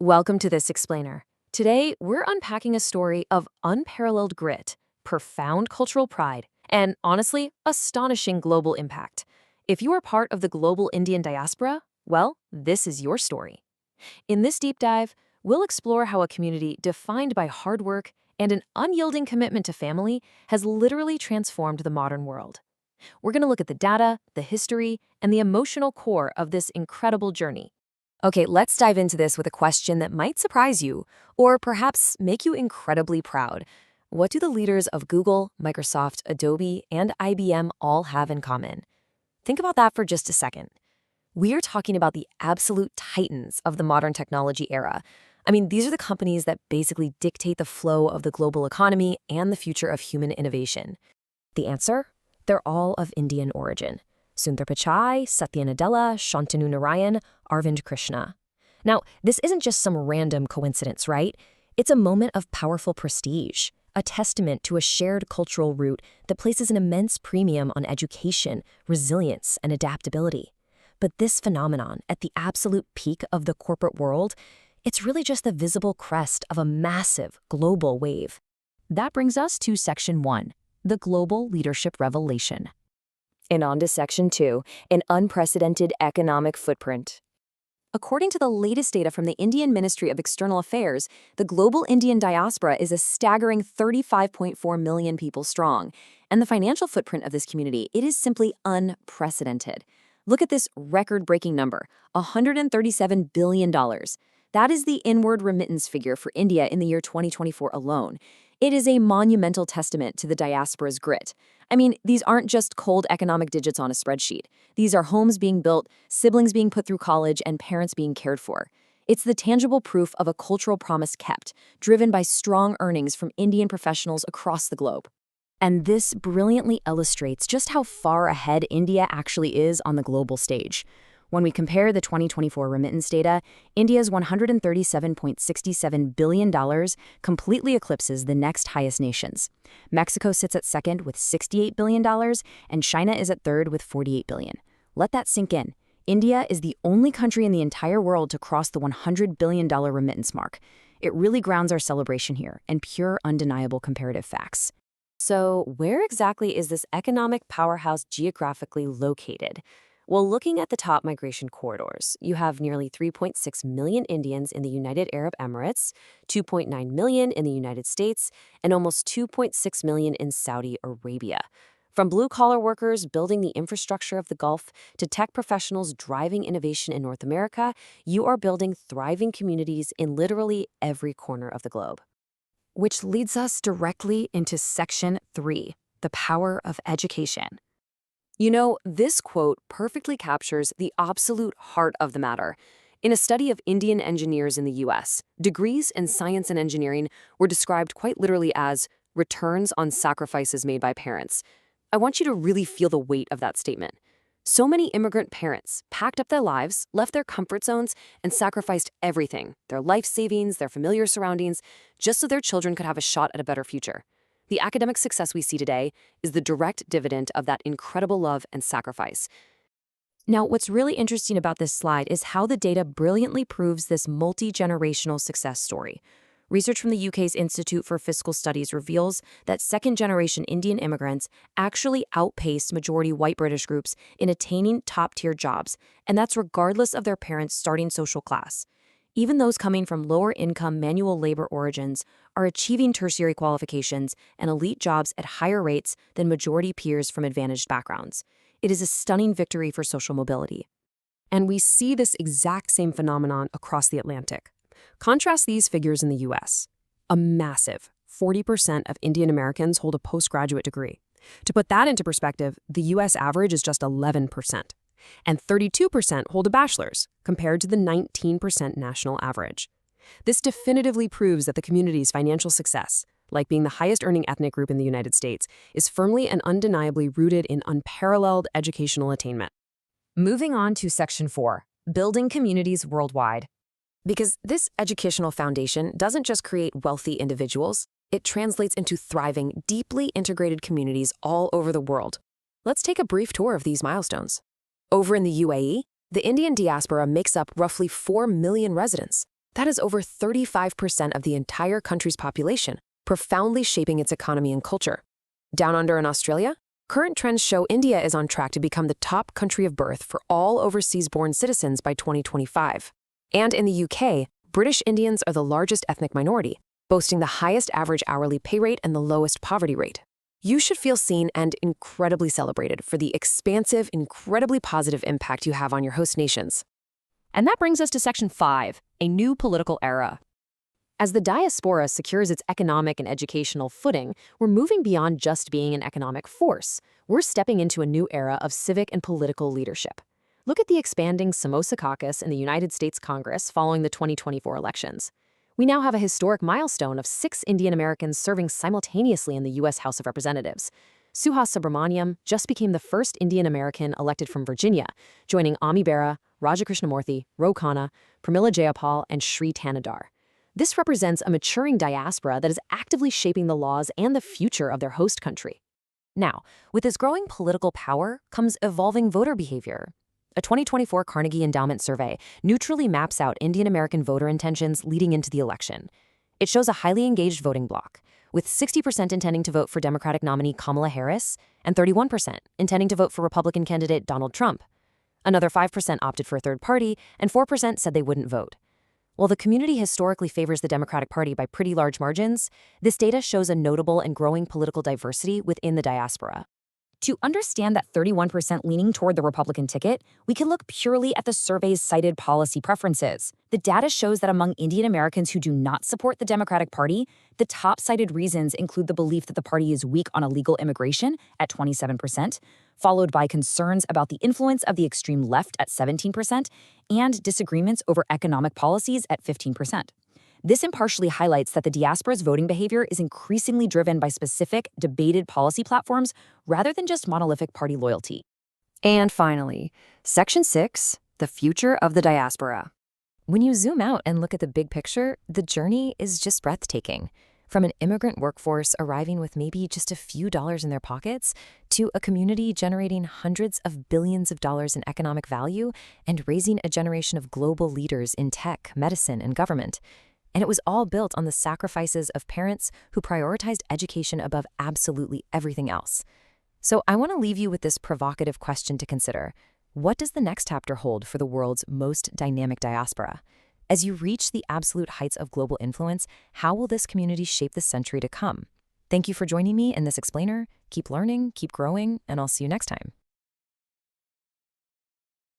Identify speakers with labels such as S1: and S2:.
S1: Welcome to This Explainer. Today, we're unpacking a story of unparalleled grit, profound cultural pride, and honestly, astonishing global impact. If you are part of the global Indian diaspora, well, this is your story. In this deep dive, we'll explore how a community defined by hard work and an unyielding commitment to family has literally transformed the modern world. We're going to look at the data, the history, and the emotional core of this incredible journey. Okay, let's dive into this with a question that might surprise you, or perhaps make you incredibly proud. What do the leaders of Google, Microsoft, Adobe, and IBM all have in common? Think about that for just a second. We are talking about the absolute titans of the modern technology era. I mean, these are the companies that basically dictate the flow of the global economy and the future of human innovation. The answer? They're all of Indian origin. Sundar Pichai, Satya Nadella, Shantanu Narayan, Arvind Krishna. Now, this isn't just some random coincidence, right? It's a moment of powerful prestige, a testament to a shared cultural root that places an immense premium on education, resilience, and adaptability. But this phenomenon, at the absolute peak of the corporate world, it's really just the visible crest of a massive global wave. That brings us to Section 1, the Global Leadership Revelation. And on to Section 2, an unprecedented economic footprint. According to the latest data from the Indian Ministry of External Affairs, the global Indian diaspora is a staggering 35.4 million people strong. And the financial footprint of this community, it is simply unprecedented. Look at this record-breaking number, $137 billion. That is the inward remittance figure for India in the year 2024 alone. It is a monumental testament to the diaspora's grit. I mean, these aren't just cold economic digits on a spreadsheet. These are homes being built, siblings being put through college, and parents being cared for. It's the tangible proof of a cultural promise kept, driven by strong earnings from Indian professionals across the globe. And this brilliantly illustrates just how far ahead India actually is on the global stage. When we compare the 2024 remittance data, India's $137.67 billion completely eclipses the next highest nations. Mexico sits at second with $68 billion, and China is at third with $48 billion. Let that sink in. India is the only country in the entire world to cross the $100 billion remittance mark. It really grounds our celebration here in pure, undeniable comparative facts. So, where exactly is this economic powerhouse geographically located? Well, looking at the top migration corridors, you have nearly 3.6 million Indians in the United Arab Emirates, 2.9 million in the United States, and almost 2.6 million in Saudi Arabia. From blue-collar workers building the infrastructure of the Gulf to tech professionals driving innovation in North America, you are building thriving communities in literally every corner of the globe. Which leads us directly into Section 3, the power of education. You know, this quote perfectly captures the absolute heart of the matter. In a study of Indian engineers in the US, degrees in science and engineering were described quite literally as returns on sacrifices made by parents. I want you to really feel the weight of that statement. So many immigrant parents packed up their lives, left their comfort zones, and sacrificed everything, their life savings, their familiar surroundings, just so their children could have a shot at a better future. The academic success we see today is the direct dividend of that incredible love and sacrifice. Now, what's really interesting about this slide is how the data brilliantly proves this multi-generational success story. Research from the UK's Institute for Fiscal Studies reveals that second-generation Indian immigrants actually outpaced majority white British groups in attaining top-tier jobs, and that's regardless of their parents' starting social class. Even those coming from lower-income manual labor origins are achieving tertiary qualifications and elite jobs at higher rates than majority peers from advantaged backgrounds. It is a stunning victory for social mobility. And we see this exact same phenomenon across the Atlantic. Contrast these figures in the U.S. A massive 40% of Indian Americans hold a postgraduate degree. To put that into perspective, the U.S. average is just 11%. And 32% hold a bachelor's, compared to the 19% national average. This definitively proves that the community's financial success, like being the highest-earning ethnic group in the United States, is firmly and undeniably rooted in unparalleled educational attainment. Moving on to Section 4, building communities worldwide. Because this educational foundation doesn't just create wealthy individuals, it translates into thriving, deeply integrated communities all over the world. Let's take a brief tour of these milestones. Over in the UAE, the Indian diaspora makes up roughly 4 million residents.
S2: That is over 35% of the entire country's population, profoundly shaping its economy and culture. Down under in Australia, current trends show India is on track to become the top country of birth for all overseas-born citizens by 2025. And in the UK, British Indians are the largest ethnic minority, boasting the highest average hourly pay rate and the lowest poverty rate. You should feel seen and incredibly celebrated for the expansive, incredibly positive impact you have on your host nations.
S1: And that brings us to Section 5, a new political era. As the diaspora secures its economic and educational footing, we're moving beyond just being an economic force. We're stepping into a new era of civic and political leadership. Look at the expanding Samosa Caucus in the United States Congress following the 2024 elections. We now have a historic milestone of 6 Indian Americans serving simultaneously in the U.S. House of Representatives. Suhas Subramaniam just became the first Indian American elected from Virginia, joining Ami Bera, Raja Krishnamurthy, Ro Khanna, Pramila Jayapal, and Sri Tanadar. This represents a maturing diaspora that is actively shaping the laws and the future of their host country. Now, with this growing political power comes evolving voter behavior. A 2024 Carnegie Endowment survey neutrally maps out Indian American voter intentions leading into the election. It shows a highly engaged voting bloc, with 60% intending to vote for Democratic nominee Kamala Harris and 31% intending to vote for Republican candidate Donald Trump. Another 5% opted for a third party, and 4% said they wouldn't vote. While the community historically favors the Democratic Party by pretty large margins, this data shows a notable and growing political diversity within the diaspora. To understand that 31% leaning toward the Republican ticket, we can look purely at the survey's cited policy preferences. The data shows that among Indian Americans who do not support the Democratic Party, the top cited reasons include the belief that the party is weak on illegal immigration at 27%, followed by concerns about the influence of the extreme left at 17%, and disagreements over economic policies at 15%. This impartially highlights that the diaspora's voting behavior is increasingly driven by specific, debated policy platforms rather than just monolithic party loyalty. And finally, Section 6, the future of the diaspora. When you zoom out and look at the big picture, the journey is just breathtaking. From an immigrant workforce arriving with maybe just a few dollars in their pockets, to a community generating hundreds of billions of dollars in economic value and raising a generation of global leaders in tech, medicine, and government. And it was all built on the sacrifices of parents who prioritized education above absolutely everything else. So I want to leave you with this provocative question to consider. What does the next chapter hold for the world's most dynamic diaspora? As you reach the absolute heights of global influence, how will this community shape the century to come? Thank you for joining me in this explainer. Keep learning, keep growing, and I'll see you next time.